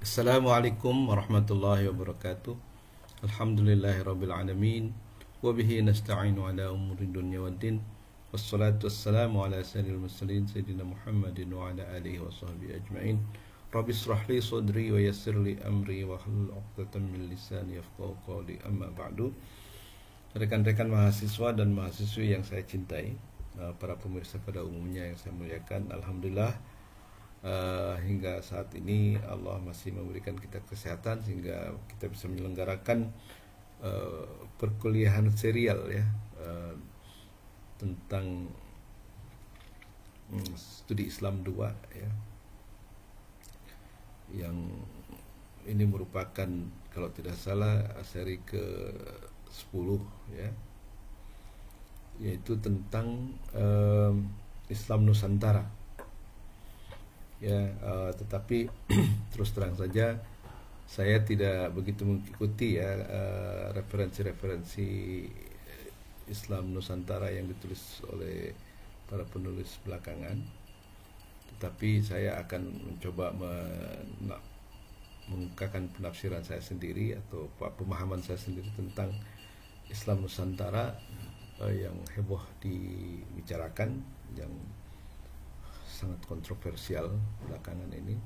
Assalamualaikum warahmatullahi wabarakatuh. Alhamdulillahirabbil alamin wa bihi nasta'inu ala umuri dunya waddin. Wassalatu wassalamu ala sayyidil mursalin sayyidina Muhammadin wa ala alihi wa sahbihi ajma'in. Rabbi israh li sadri wa yassir li amri wa hlul 'uqdatam min lisani yafqahu qawli. Amma ba'du. Rekan-rekan mahasiswa dan mahasiswi yang saya cintai, para pemirsa pada umumnya yang saya muliakan, alhamdulillah hingga saat ini Allah masih memberikan kita kesehatan sehingga kita bisa menyelenggarakan perkuliahan serial ya, tentang studi Islam 2 ya, yang ini merupakan kalau tidak salah seri ke 10 ya, yaitu tentang Islam Nusantara ya. Tetapi terus terang saja saya tidak begitu mengikuti ya referensi-referensi Islam Nusantara yang ditulis oleh para penulis belakangan, tetapi saya akan mencoba mengungkapkan penafsiran saya sendiri atau pemahaman saya sendiri tentang Islam Nusantara yang heboh dibicarakan, yang sangat kontroversial belakangan ini.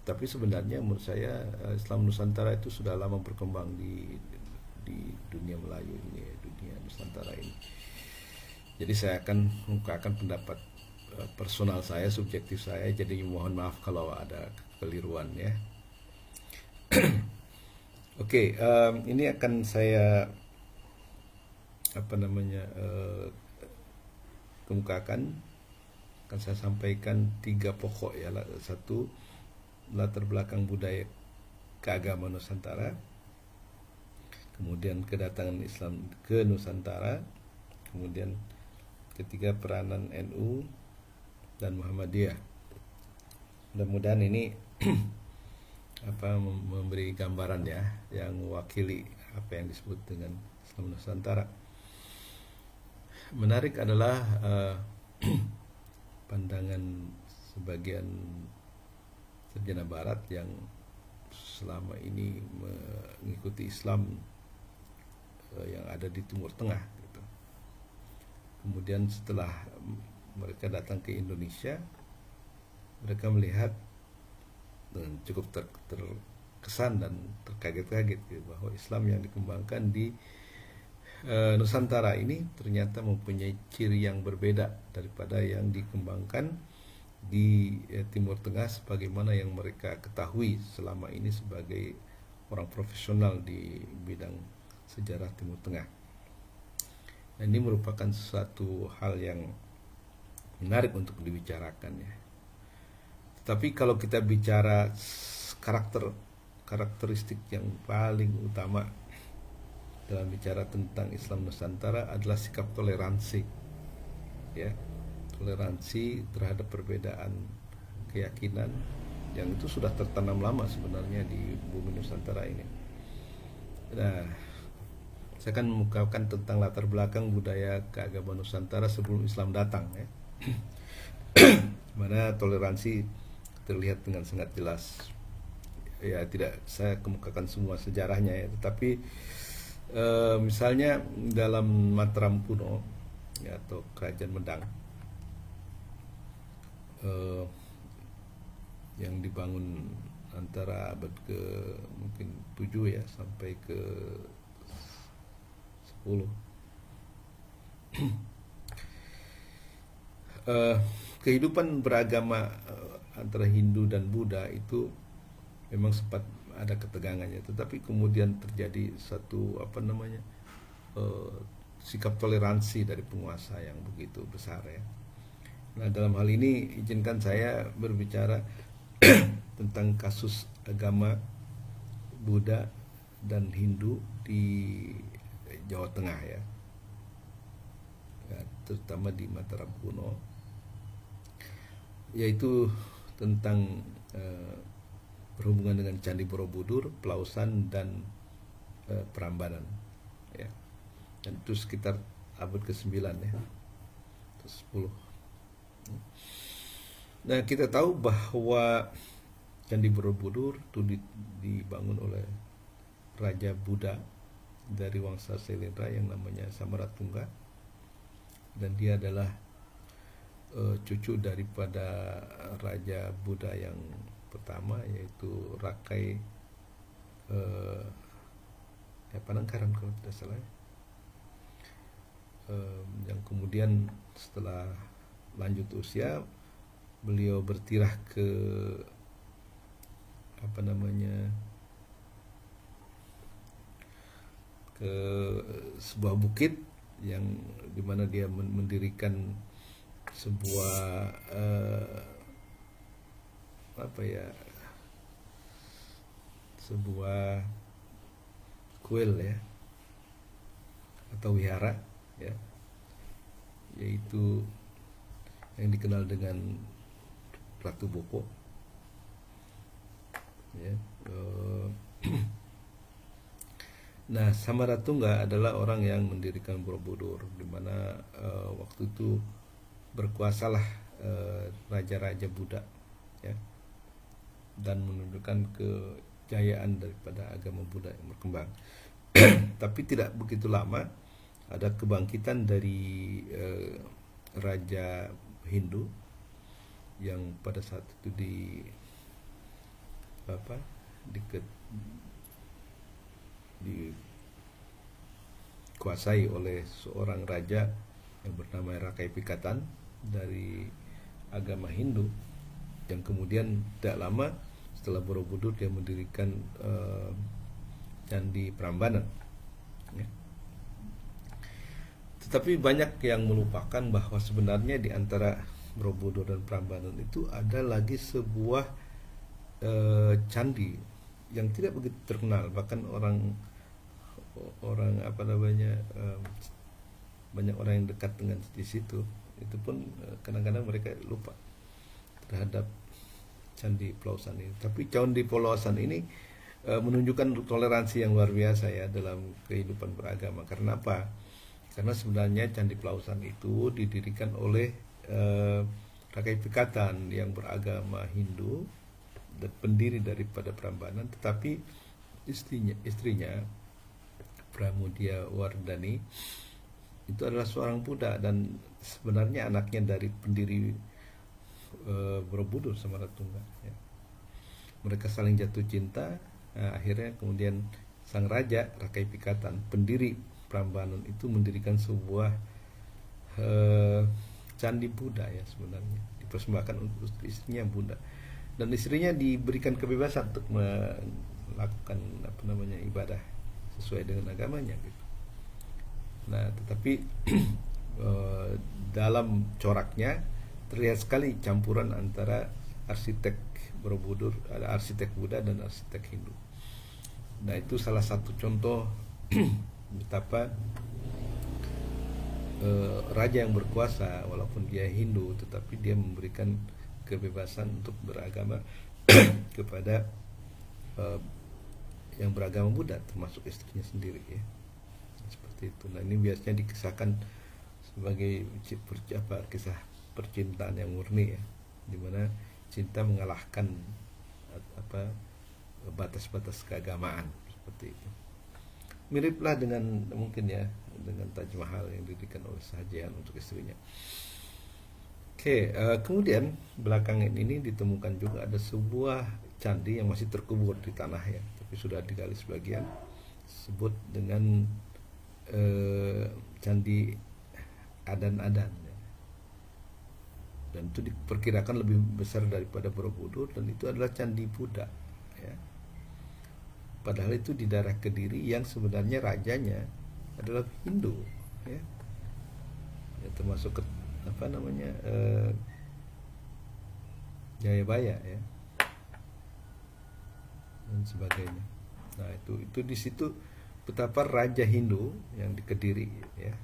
Tapi sebenarnya menurut saya Islam Nusantara itu sudah lama berkembang di dunia Melayu ini, dunia Nusantara ini. Jadi saya akan mengungkapkan pendapat personal saya, subjektif saya. Jadi mohon maaf kalau ada kekeliruan ya. Oke, ini akan saya kemukakan. Akan saya sampaikan 3 pokok ya. Satu, latar belakang budaya keagamaan Nusantara. Kemudian kedatangan Islam ke Nusantara. Kemudian ketiga, peranan NU dan Muhammadiyah. Mudah-mudahan ini memberi gambaran ya, yang mewakili apa yang disebut dengan Islam Nusantara. Menarik adalah pandangan sebagian sarjana barat yang selama ini mengikuti Islam yang ada di Timur Tengah gitu. Kemudian setelah mereka datang ke Indonesia, mereka melihat dan cukup terkesan dan terkaget-kaget gitu, bahwa Islam yang dikembangkan di Nusantara ini ternyata mempunyai ciri yang berbeda daripada yang dikembangkan di Timur Tengah, sebagaimana yang mereka ketahui selama ini sebagai orang profesional di bidang sejarah Timur Tengah. Nah, ini merupakan suatu hal yang menarik untuk dibicarakan ya. Tapi kalau kita bicara karakteristik yang paling utama dalam bicara tentang Islam Nusantara adalah sikap toleransi ya, toleransi terhadap perbedaan keyakinan yang itu sudah tertanam lama sebenarnya di bumi Nusantara ini. Nah, saya akan mengungkapkan tentang latar belakang budaya keagamaan Nusantara sebelum Islam datang ya. Mana toleransi terlihat dengan sangat jelas ya. Tidak saya kemukakan semua sejarahnya ya, tetapi misalnya dalam Mataram kuno ya, atau Kerajaan Medang yang dibangun antara abad ke mungkin 7 ya sampai ke 10. Kehidupan beragama antara Hindu dan Buddha itu memang sempat ada ketegangannya, tetapi kemudian terjadi satu sikap toleransi dari penguasa yang begitu besar ya. Nah, dalam hal ini izinkan saya berbicara tentang kasus agama Buddha dan Hindu di Jawa Tengah ya, terutama di Mataram kuno, yaitu tentang berhubungan dengan Candi Borobudur, Pelausan dan Prambanan ya. Dan itu sekitar abad ke-9 ya, ke-10. Nah, kita tahu bahwa Candi Borobudur itu dibangun oleh Raja Buddha dari Wangsa Sailendra yang namanya Samaratungga, dan dia adalah cucu daripada Raja Buddha yang pertama, yaitu Rakai Panangkaran kalau tidak salah, yang kemudian setelah lanjut usia beliau bertirah ke ke sebuah bukit yang dimana dia mendirikan sebuah sebuah kuil ya, atau wihara ya, yaitu yang dikenal dengan Ratu Boko ya. Nah, Samaratungga adalah orang yang mendirikan Borobudur, di mana waktu itu berkuasalah raja-raja Buddha ya, dan menunjukkan kejayaan daripada agama Buddha yang berkembang. Tapi tidak begitu lama ada kebangkitan dari raja Hindu yang pada saat itu dikuasai oleh seorang raja yang bernama Rakai Pikatan dari agama Hindu, yang kemudian tidak lama setelah Borobudur dia mendirikan Candi Prambanan ya. Tetapi banyak yang melupakan bahwa sebenarnya di antara Borobudur dan Prambanan itu ada lagi sebuah candi yang tidak begitu terkenal, bahkan banyak orang yang dekat dengan di situ itu pun kadang-kadang mereka lupa terhadap Candi Pelausan ini. Tapi Candi Pelausan ini menunjukkan toleransi yang luar biasa ya dalam kehidupan beragama. Karena apa? Karena sebenarnya Candi Pelausan itu didirikan oleh Rakai Pikatan yang beragama Hindu dan pendiri daripada Prambanan, tetapi istrinya Pramudia Wardani itu adalah seorang Buddha, dan sebenarnya anaknya dari pendiri Borobudur Samaratungga ya. Mereka saling jatuh cinta. Nah, akhirnya kemudian sang raja Rakai Pikatan, pendiri Prambanan, itu mendirikan sebuah candi Buddha ya, sebenarnya dipersembahkan untuk istrinya Buddha, dan istrinya diberikan kebebasan untuk melakukan ibadah sesuai dengan agamanya gitu. Nah, tetapi dalam coraknya terlihat sekali campuran antara arsitek Borobudur, ada arsitek Buddha dan arsitek Hindu. Nah, itu salah satu contoh betapa raja yang berkuasa walaupun dia Hindu, tetapi dia memberikan kebebasan untuk beragama kepada yang beragama Buddha, termasuk istrinya sendiri ya. Seperti itu. Nah, ini biasanya dikisahkan sebagai kisah percintaan yang murni ya, dimana cinta mengalahkan batas-batas keagamaan, seperti itu. Miriplah dengan mungkin ya dengan Taj Mahal yang didirikan oleh Shah Jahan untuk istrinya. Kemudian belakangan ini ditemukan juga ada sebuah candi yang masih terkubur di tanah ya, tapi sudah digali sebagian, disebut dengan Candi Adan-Adan ya. Dan itu diperkirakan lebih besar daripada Borobudur, dan itu adalah Candi Buddha ya. Padahal itu di daerah Kediri yang sebenarnya rajanya adalah Hindu ya, termasuk Jayabaya ya dan sebagainya. Nah, itu di situ betapa raja Hindu yang di Kediri ya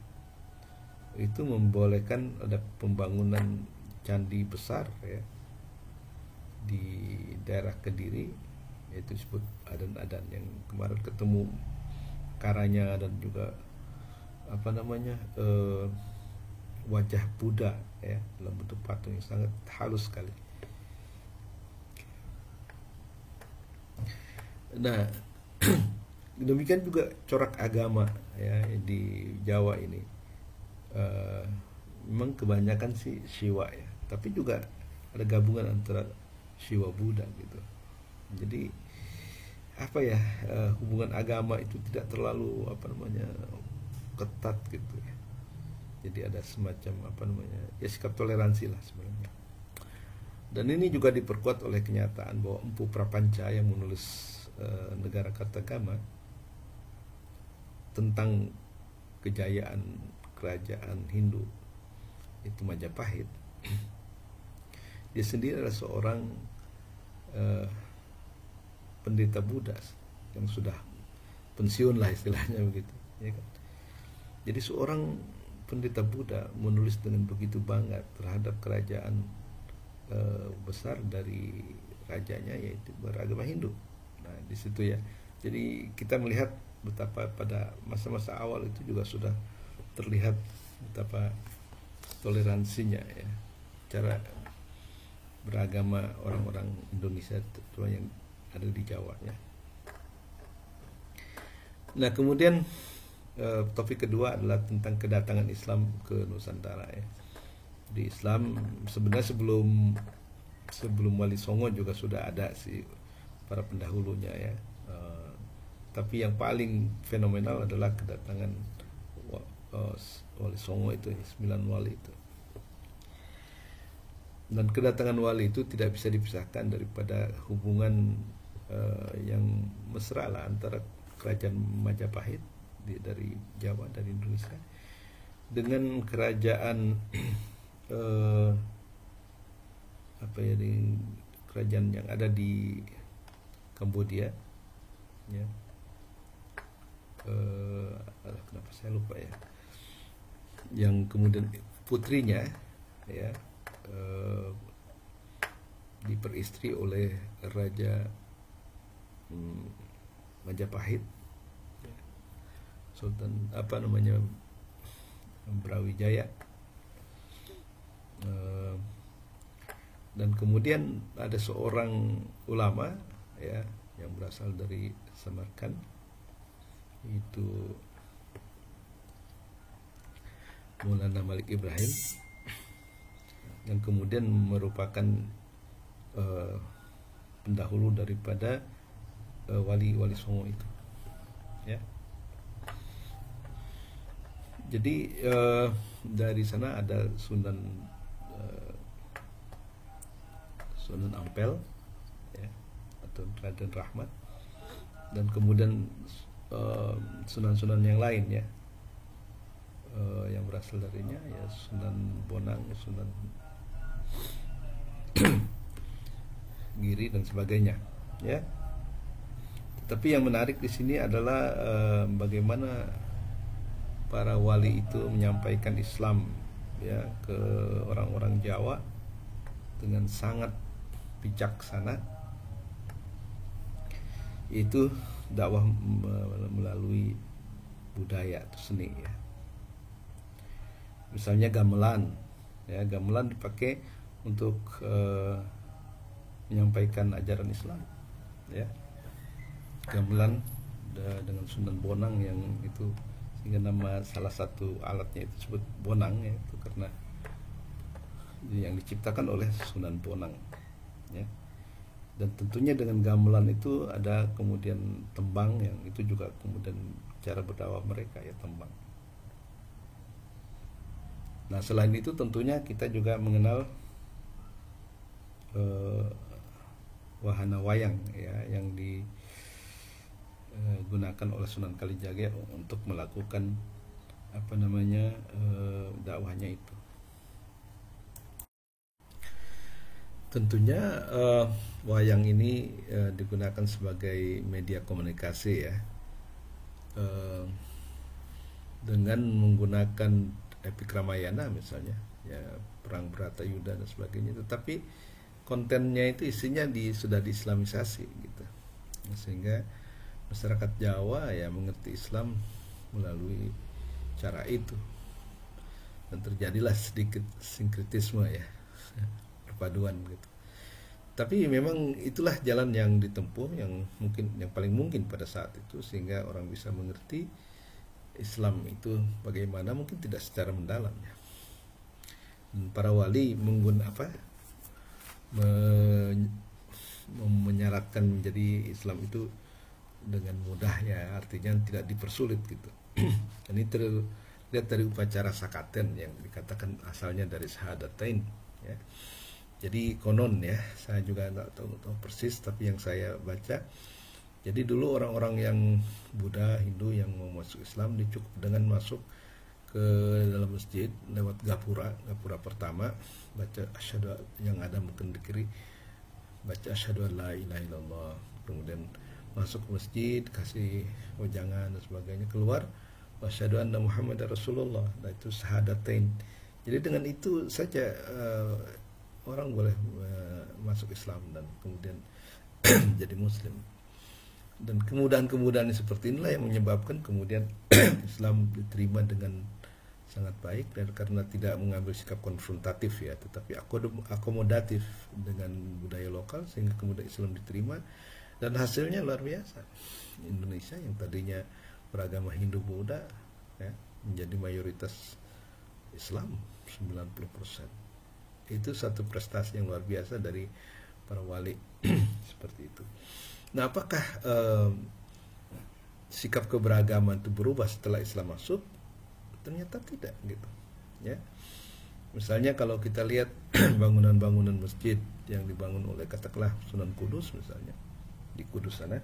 itu membolehkan ada pembangunan candi besar ya di daerah Kediri, yaitu disebut Adan-Adan, yang kemarin ketemu karanya dan juga wajah Buddha ya dalam bentuk patung yang sangat halus sekali. Nah, demikian juga corak agama ya di Jawa ini. Eh, Memang kebanyakan sih Siwa ya, tapi juga ada gabungan antara Siwa Buddha gitu. Jadi apa ya, hubungan agama itu tidak terlalu apa namanya ketat gitu ya. Jadi ada semacam apa namanya ya sikap toleransi lah sebenarnya. Dan ini juga diperkuat oleh kenyataan bahwa Empu Prapanca yang menulis Negara Kartagama tentang kejayaan kerajaan Hindu itu Majapahit. Dia sendiri adalah seorang uh, pendeta Buddha yang sudah pensiun lah istilahnya begitu, ya kan? Jadi seorang pendeta Buddha menulis dengan begitu bangga terhadap kerajaan besar dari rajanya yaitu beragama Hindu. Nah di situ ya, jadi kita melihat betapa pada masa-masa awal itu juga sudah terlihat betapa toleransinya ya, cara beragama orang-orang Indonesia terutama yang ada di Jawa ya. Nah kemudian topik kedua adalah tentang kedatangan Islam ke Nusantara ya. Di Islam sebenarnya sebelum Wali Songo juga sudah ada sih para pendahulunya ya. Tapi yang paling fenomenal adalah kedatangan Wali Songo itu, 9 wali itu. Dan kedatangan wali itu tidak bisa dipisahkan daripada hubungan yang mesra lah antara kerajaan Majapahit dari Jawa, dari Indonesia, dengan kerajaan kerajaan yang ada di Kambodia ya. Kenapa saya lupa ya, yang kemudian putrinya ya diperistri oleh Raja Majapahit ya. Sultan apa namanya Brawijaya. Dan kemudian ada seorang ulama ya yang berasal dari Samarkand, itu Maulana Malik Ibrahim, yang kemudian merupakan pendahulu daripada wali Songo itu ya. Jadi dari sana ada Sunan Ampel ya, atau Raden Rahmat, dan kemudian sunan-sunan yang lain ya, yang berasal darinya ya Sunan Bonang, Sunan Giri dan sebagainya ya. Tapi yang menarik di sini adalah bagaimana para wali itu menyampaikan Islam ya ke orang-orang Jawa dengan sangat bijaksana. Itu dakwah melalui budaya atau seni ya. Misalnya gamelan ya, gamelan dipakai untuk menyampaikan ajaran Islam ya. Gamelan dengan Sunan Bonang yang itu, sehingga nama salah satu alatnya itu disebut bonang ya, itu karena yang diciptakan oleh Sunan Bonang ya. Dan tentunya dengan gamelan itu ada kemudian tembang, yang itu juga kemudian cara berdakwah mereka ya, tembang. Nah selain itu tentunya kita juga mengenal wahana wayang ya, yang digunakan oleh Sunan Kalijaga untuk melakukan apa namanya dakwahnya itu. Tentunya wayang ini digunakan sebagai media komunikasi ya, dengan menggunakan epik Ramayana misalnya ya, perang Bharatayuda dan sebagainya. Tetapi kontennya itu isinya sudah diislamisasi gitu, sehingga masyarakat Jawa ya mengerti Islam melalui cara itu, dan terjadilah sedikit sinkretisme ya, perpaduan gitu. Tapi memang itulah jalan yang ditempuh yang mungkin yang paling mungkin pada saat itu, sehingga orang bisa mengerti Islam itu bagaimana, mungkin tidak secara mendalam ya. Dan para wali menyaratkan menjadi Islam itu dengan mudah ya, artinya tidak dipersulit gitu. Dan ini terlihat dari upacara sakaten yang dikatakan asalnya dari syahadatain ya. Jadi konon ya, saya juga nggak tahu persis, tapi yang saya baca, jadi dulu orang-orang yang Buddha, Hindu yang mau masuk Islam dicukup dengan masuk ke dalam masjid lewat gapura pertama, baca asyhadu, yang ada mungkin di kiri, baca asyhadu an la ilaha illallah, kemudian masuk ke masjid, kasih wejangan dan sebagainya, keluar asyhadu anna Muhammadar Rasulullah. Nah itu syahadatain. Jadi dengan itu saja orang boleh masuk Islam dan kemudian jadi Muslim. Dan kemudahan-kemudahan seperti inilah yang menyebabkan kemudian Islam diterima dengan sangat baik, dan karena tidak mengambil sikap konfrontatif ya, tetapi akomodatif dengan budaya lokal, sehingga kemudian Islam diterima dan hasilnya luar biasa. Indonesia yang tadinya beragama Hindu Buddha ya, menjadi mayoritas Islam 90%. Itu satu prestasi yang luar biasa dari para wali seperti itu. Nah, apakah sikap keberagaman itu berubah setelah Islam masuk? Ternyata tidak gitu ya. Misalnya kalau kita lihat bangunan-bangunan masjid yang dibangun oleh katakanlah Sunan Kudus misalnya, di Kudus sana,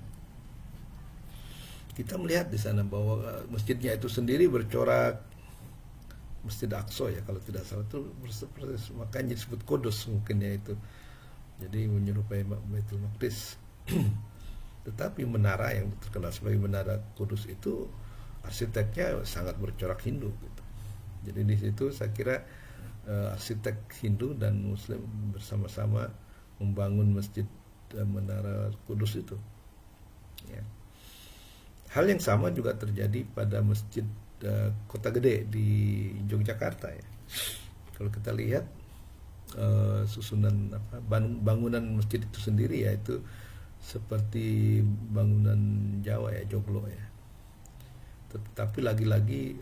kita melihat di sana bahwa masjidnya itu sendiri bercorak Masjid Aqsa ya kalau tidak salah, itu makanya disebut Kudus mungkin ya itu, jadi menyerupai Baitul Maqdis. Tetapi menara yang terkenal sebagai Menara Kudus itu arsiteknya sangat bercorak Hindu gitu. Jadi di situ saya kira arsitek Hindu dan Muslim bersama-sama membangun masjid Menara Kudus itu ya. Hal yang sama juga terjadi pada masjid Kota Gede di Yogyakarta ya. Kalau kita lihat susunan bangunan masjid itu sendiri ya, itu seperti bangunan Jawa ya, joglo ya. Tetapi lagi-lagi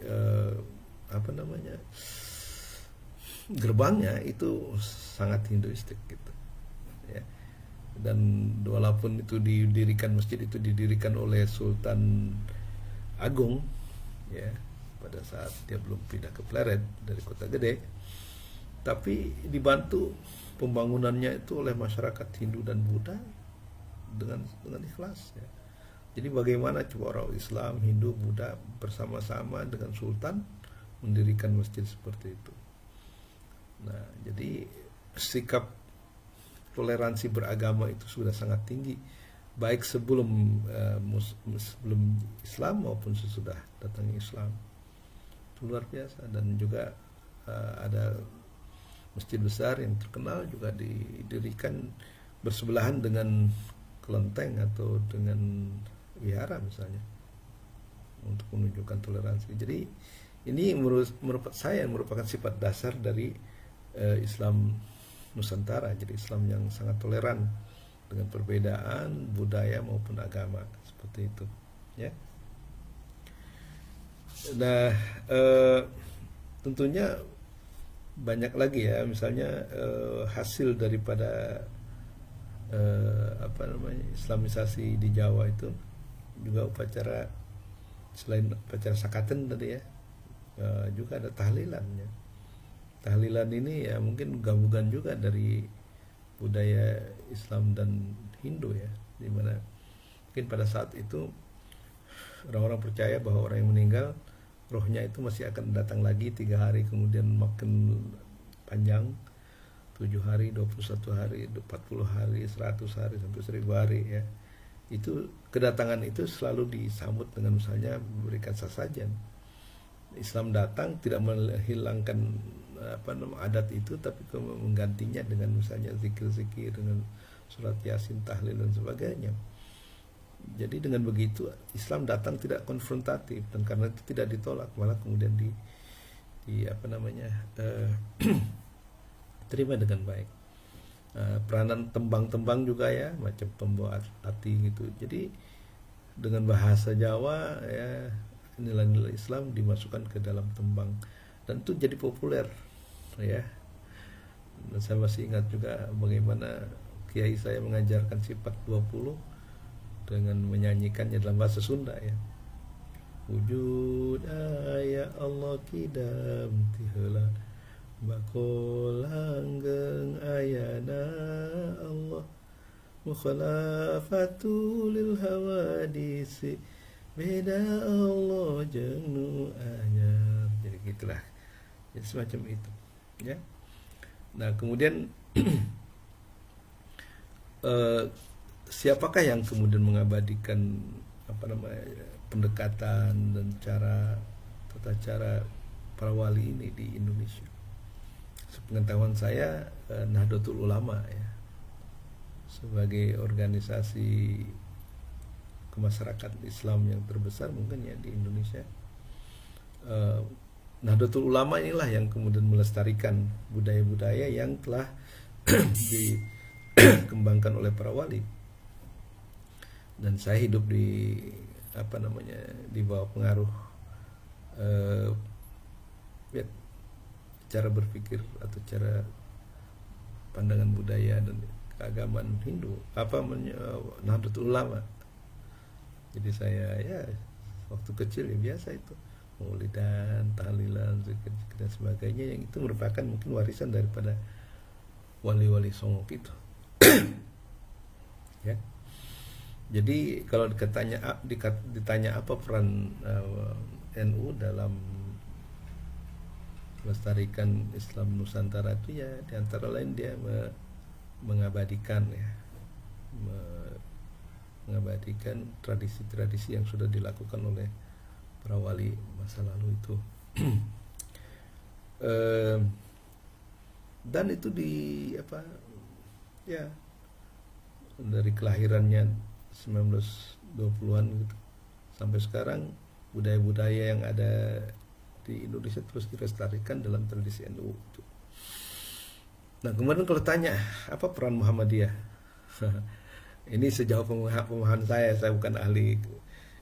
gerbangnya itu sangat Hinduistik gitu ya. Dan walaupun itu masjid itu didirikan oleh Sultan Agung ya, pada saat dia belum pindah ke Pleret dari Kota Gede, tapi dibantu pembangunannya itu oleh masyarakat Hindu dan Buddha dengan ikhlas ya. Jadi bagaimana coba orang Islam, Hindu, Buddha bersama-sama dengan Sultan mendirikan masjid seperti itu. Nah, jadi sikap toleransi beragama itu sudah sangat tinggi, baik sebelum Islam maupun sesudah datangnya Islam. Itu luar biasa. Dan juga ada masjid besar yang terkenal juga didirikan bersebelahan dengan kelenteng atau dengan wihara misalnya, untuk menunjukkan toleransi. Jadi ini menurut saya merupakan sifat dasar dari Islam Nusantara. Jadi Islam yang sangat toleran dengan perbedaan budaya maupun agama seperti itu ya. Nah tentunya banyak lagi ya, misalnya hasil daripada Islamisasi di Jawa itu juga upacara, selain upacara sakaten tadi ya, juga ada tahlilan ya. Tahlilan ini ya mungkin gabungan juga dari budaya Islam dan Hindu ya, dimana mungkin pada saat itu orang-orang percaya bahwa orang yang meninggal rohnya itu masih akan datang lagi 3 hari kemudian, makin panjang 7 hari, 21 hari, 40 hari, 100 hari sampai 1000 hari ya. Itu kedatangan itu selalu disambut dengan misalnya memberikan sesajen. Islam datang tidak menghilangkan adat itu, tapi menggantinya dengan misalnya zikir-zikir, dengan surat Yasin, tahlil dan sebagainya. Jadi dengan begitu Islam datang tidak konfrontatif, dan karena itu tidak ditolak, malah kemudian terima dengan baik. peranan tembang-tembang juga ya, macam pembawa arti gitu. Jadi dengan bahasa Jawa ya, nilai-nilai Islam dimasukkan ke dalam tembang dan itu jadi populer ya. Dan saya masih ingat juga bagaimana kiai saya mengajarkan sifat 20 dengan menyanyikannya dalam bahasa Sunda ya. Wujud aya Allah kidam tiheula bakul langgeng ayana Allah mukhalafatu lil hawadisi beda Allah jeung nu anyar. Jadi gitulah. Jadi semacam itu ya. Nah, kemudian siapakah yang kemudian mengabadikan pendekatan dan tata cara para wali ini di Indonesia? Sepengetahuan saya, Nahdlatul Ulama ya, sebagai organisasi kemasyarakatan Islam yang terbesar mungkin ya di Indonesia. Nahdlatul Ulama inilah yang kemudian melestarikan budaya-budaya yang telah dikembangkan oleh para wali. Dan saya hidup di bawah pengaruh cara berpikir atau cara pandangan budaya dan keagamaan Hindu, Nahdlatul Ulama. Jadi saya ya waktu kecil ya biasa itu maulidan, tahlilan, zikir dan sebagainya, yang itu merupakan mungkin warisan daripada wali-wali Songo itu. Ya. Jadi kalau ditanya apa peran NU dalam melestarikan Islam Nusantara itu ya diantara lain dia mengabadikan tradisi-tradisi yang sudah dilakukan oleh para wali masa lalu itu. Dan itu dari kelahirannya 1920-an gitu sampai sekarang budaya-budaya yang ada di Indonesia terus dilestarikan dalam tradisi NU itu. Nah, kemudian kalau tanya apa peran Muhammadiyah, ini sejauh pemahaman saya bukan ahli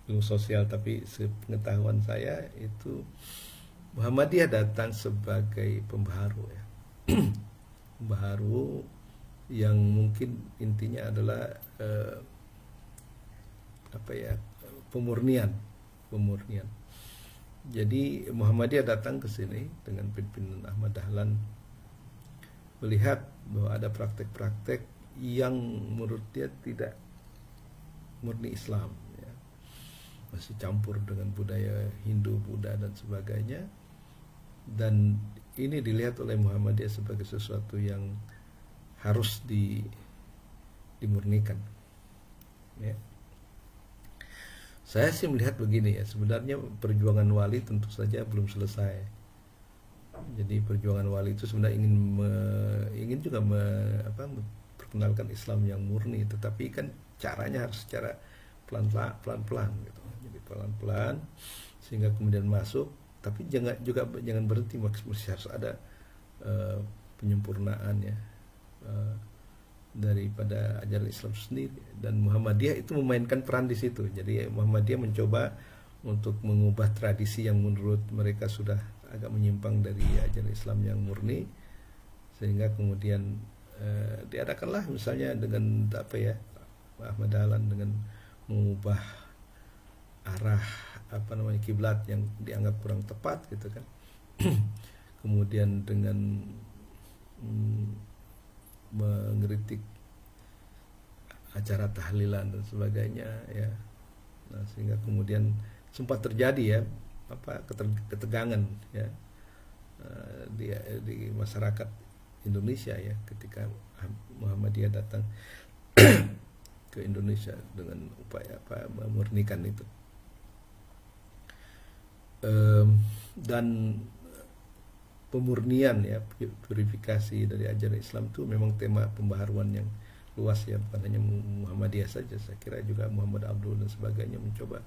ilmu sosial, tapi sepengetahuan saya itu Muhammadiyah datang sebagai pembaharu ya. Pembaharu yang mungkin intinya adalah pemurnian. Jadi Muhammadiyah datang ke sini dengan pimpinan Ahmad Dahlan, melihat bahwa ada praktek-praktek yang menurut dia tidak murni Islam ya. Masih campur dengan budaya Hindu, Buddha dan sebagainya. Dan ini dilihat oleh Muhammadiyah sebagai sesuatu yang harus dimurnikan ya. Saya sih melihat begini ya, sebenarnya perjuangan wali tentu saja belum selesai. Jadi perjuangan wali itu sebenarnya ingin juga memperkenalkan Islam yang murni, tetapi kan caranya harus secara pelan-pelan gitu. Jadi pelan-pelan sehingga kemudian masuk, tapi jangan berhenti, masih harus ada penyempurnaan ya daripada ajaran Islam sendiri. Dan Muhammadiyah itu memainkan peran di situ. Jadi Muhammadiyah mencoba untuk mengubah tradisi yang menurut mereka sudah agak menyimpang dari ajaran Islam yang murni, sehingga kemudian diadakanlah misalnya dengan Ahmad Dahlan dengan mengubah arah kiblat yang dianggap kurang tepat gitu kan. Kemudian dengan mengkritik acara tahlilan dan sebagainya ya. Nah, sehingga kemudian sempat terjadi ya ketegangan ya di masyarakat Indonesia ya ketika Muhammadiyah datang ke Indonesia dengan upaya memurnikan itu. Dan pemurnian ya, purifikasi dari ajaran Islam itu memang tema pembaharuan yang luas ya, bukan hanya Muhammadiyah saja. Saya kira juga Muhammad Abdul dan sebagainya mencoba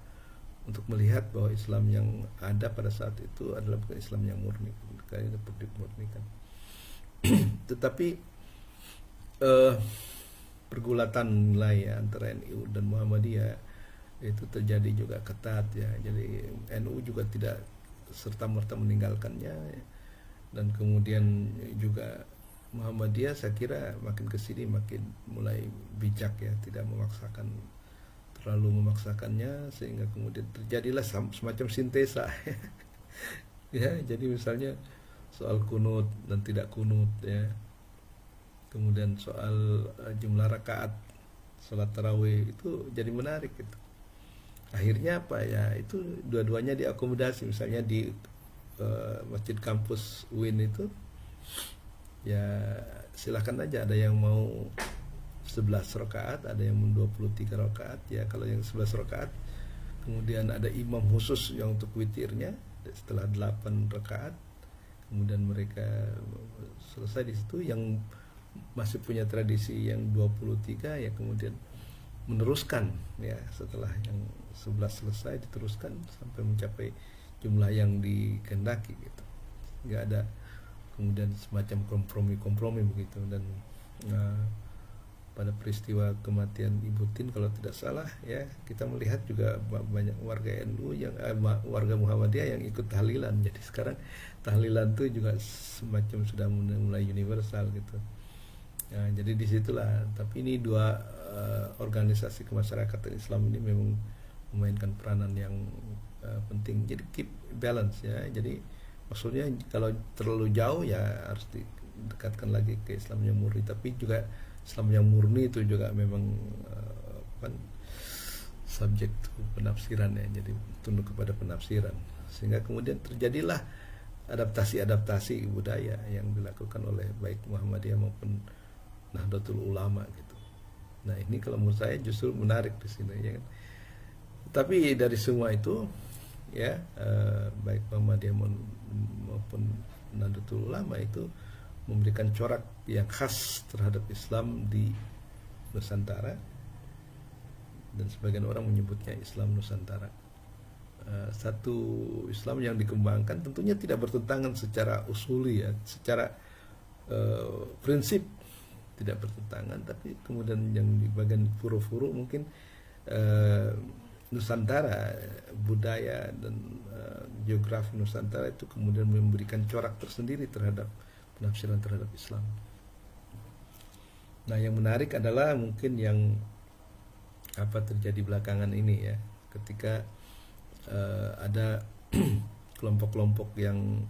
untuk melihat bahwa Islam yang ada pada saat itu adalah bukan Islam yang murni, karena perlu dimurnikan. Tetapi eh, pergulatan nilai ya, antara NU dan Muhammadiyah itu terjadi juga ketat ya. Jadi NU juga tidak serta merta meninggalkannya ya. Dan kemudian juga Muhammadiyah saya kira makin kesini makin mulai bijak ya, tidak terlalu memaksakannya, sehingga kemudian terjadilah semacam sintesa ya. Jadi misalnya soal kunut dan tidak kunut ya, kemudian soal jumlah rakaat sholat tarawih itu jadi menarik gitu. Akhirnya apa ya, itu dua-duanya diakomodasi. Misalnya di masjid kampus UIN itu ya silahkan aja, ada yang mau 11 rakaat, ada yang mau 23 rakaat ya. Kalau yang 11 rakaat kemudian ada imam khusus yang untuk witirnya setelah 8 rakaat, kemudian mereka selesai di situ. Yang masih punya tradisi yang 23 ya kemudian meneruskan ya, setelah yang 11 selesai diteruskan sampai mencapai jumlah yang dikehendaki gitu. Nggak ada kemudian semacam kompromi begitu. Dan pada peristiwa kematian Ibu Tin kalau tidak salah ya, kita melihat juga banyak warga NU yang warga Muhammadiyah yang ikut tahlilan. Jadi sekarang tahlilan itu juga semacam sudah mulai universal gitu. Nah, jadi disitulah. Tapi ini dua organisasi kemasyarakatan Islam ini memang memainkan peranan yang penting. Jadi keep balance ya. Jadi maksudnya kalau terlalu jauh ya harus didekatkan lagi ke Islam yang murni. Tapi juga Islam yang murni itu juga memang subjek penafsiran ya. Jadi tunduk kepada penafsiran, sehingga kemudian terjadilah adaptasi budaya yang dilakukan oleh baik Muhammadiyah maupun Nahdlatul Ulama gitu. Nah ini kalau menurut saya justru menarik di sini ya kan. Tapi dari semua itu ya baik Muhammadiyah maupun Nahdlatul Ulama itu memberikan corak yang khas terhadap Islam di Nusantara, dan sebagian orang menyebutnya Islam Nusantara. Satu Islam yang dikembangkan tentunya tidak bertentangan secara usuli ya, secara prinsip tidak bertentangan, tapi kemudian yang di bagian furu-furu mungkin Nusantara, budaya dan geografi Nusantara itu kemudian memberikan corak tersendiri terhadap penafsiran terhadap Islam. Nah yang menarik adalah mungkin yang terjadi belakangan ini ya, ketika ada kelompok-kelompok yang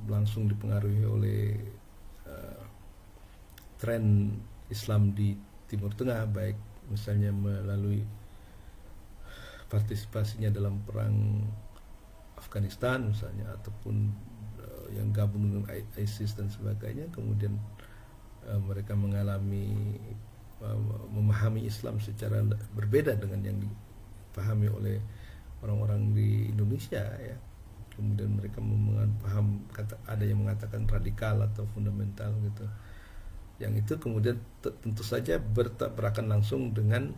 langsung dipengaruhi oleh tren Islam di Timur Tengah, baik misalnya melalui partisipasinya dalam perang Afghanistan misalnya, ataupun yang gabung dengan ISIS dan sebagainya. Kemudian mereka mengalami memahami Islam secara berbeda dengan yang dipahami oleh orang-orang di Indonesia ya. Kemudian mereka paham, ada yang mengatakan radikal atau fundamental gitu. Yang itu kemudian tentu saja bertabrakan langsung dengan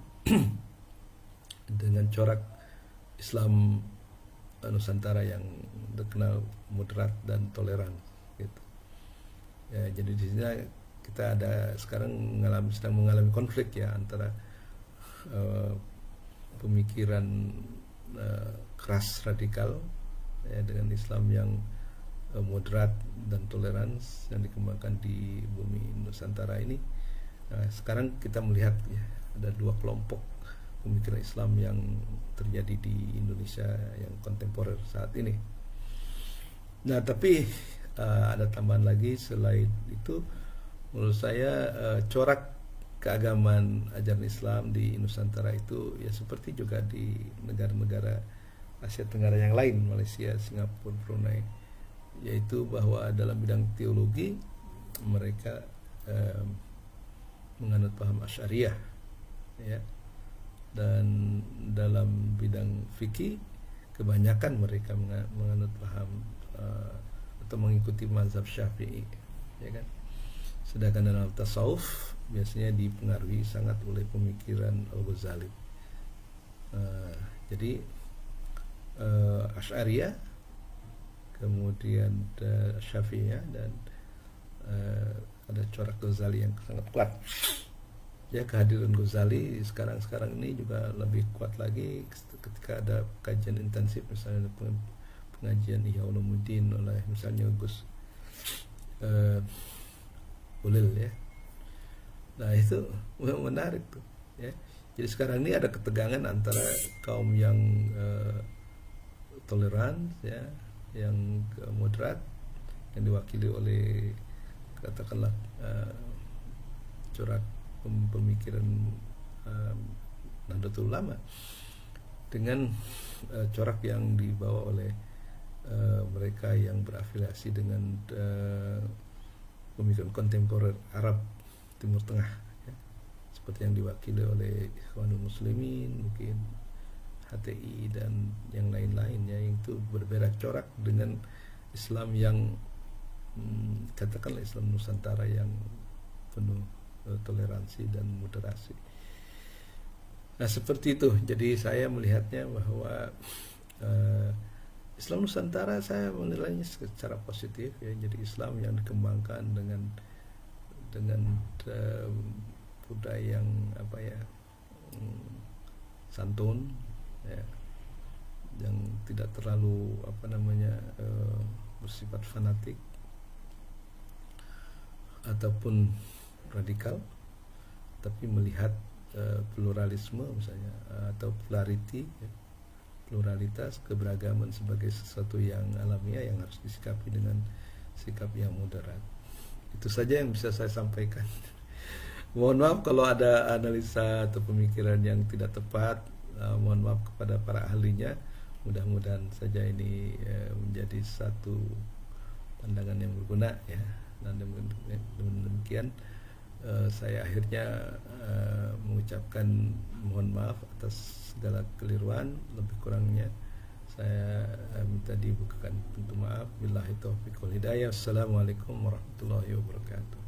dengan corak Islam Nusantara yang dikenal moderat dan toleran gitu. Ya, jadi di sini kita sekarang sedang mengalami konflik ya antara pemikiran keras radikal ya, dengan Islam yang moderat dan toleransi yang dikembangkan di bumi Nusantara ini. Nah, sekarang kita melihat ya, ada dua kelompok pemikiran Islam yang terjadi di Indonesia yang kontemporer saat ini. Nah, tapi ada tambahan lagi selain itu, menurut saya corak keagamaan ajaran Islam di Nusantara itu ya seperti juga di negara-negara Asia Tenggara yang lain, Malaysia, Singapura, Brunei, yaitu bahwa dalam bidang teologi mereka menganut paham Asy'ariyah ya, dan dalam bidang fikih kebanyakan mereka menganut paham atau mengikuti mazhab Syafi'i ya kan. Sedangkan dalam tasawuf biasanya dipengaruhi sangat oleh pemikiran Al-Ghazali. Jadi Asy'ariyah, kemudian Syafi'iyah dan ada corak Ghazali yang sangat kuat. Ya, kehadiran Ghazali sekarang ini juga lebih kuat lagi ketika ada kajian intensif, misalnya pengajian Ihya Ulumuddin oleh misalnya Gus Ulil ya. Nah itu menarik tuh ya. Jadi sekarang ini ada ketegangan antara kaum yang toleran ya, yang moderat, yang diwakili oleh katakanlah corak pemikiran Nahdlatul Ulama, dengan corak yang dibawa oleh mereka yang berafiliasi dengan pemikiran kontemporer Arab Timur Tengah ya, seperti yang diwakili oleh Ikhwanul Muslimin, mungkin HTI dan yang lain-lain ya, yang itu berbeda corak dengan Islam yang katakanlah Islam Nusantara yang penuh toleransi dan moderasi. Nah seperti itu. Jadi saya melihatnya bahwa Islam Nusantara saya menilainya secara positif ya. Jadi Islam yang dikembangkan dengan budaya yang santun ya, yang tidak terlalu bersifat fanatik ataupun radikal, tapi melihat pluralisme misalnya atau pluralitas keberagaman sebagai sesuatu yang alamiah yang harus disikapi dengan sikap yang moderat. Itu saja yang bisa saya sampaikan. Mohon maaf kalau ada analisa atau pemikiran yang tidak tepat. Mohon maaf kepada para ahlinya. Mudah-mudahan saja ini menjadi satu pandangan yang berguna ya. Dan demikian saya akhirnya mengucapkan mohon maaf atas segala keliruan, lebih kurangnya saya minta dibukakan pintu maaf. Billahi taufiq wal hidayah. Assalamualaikum warahmatullahi wabarakatuh.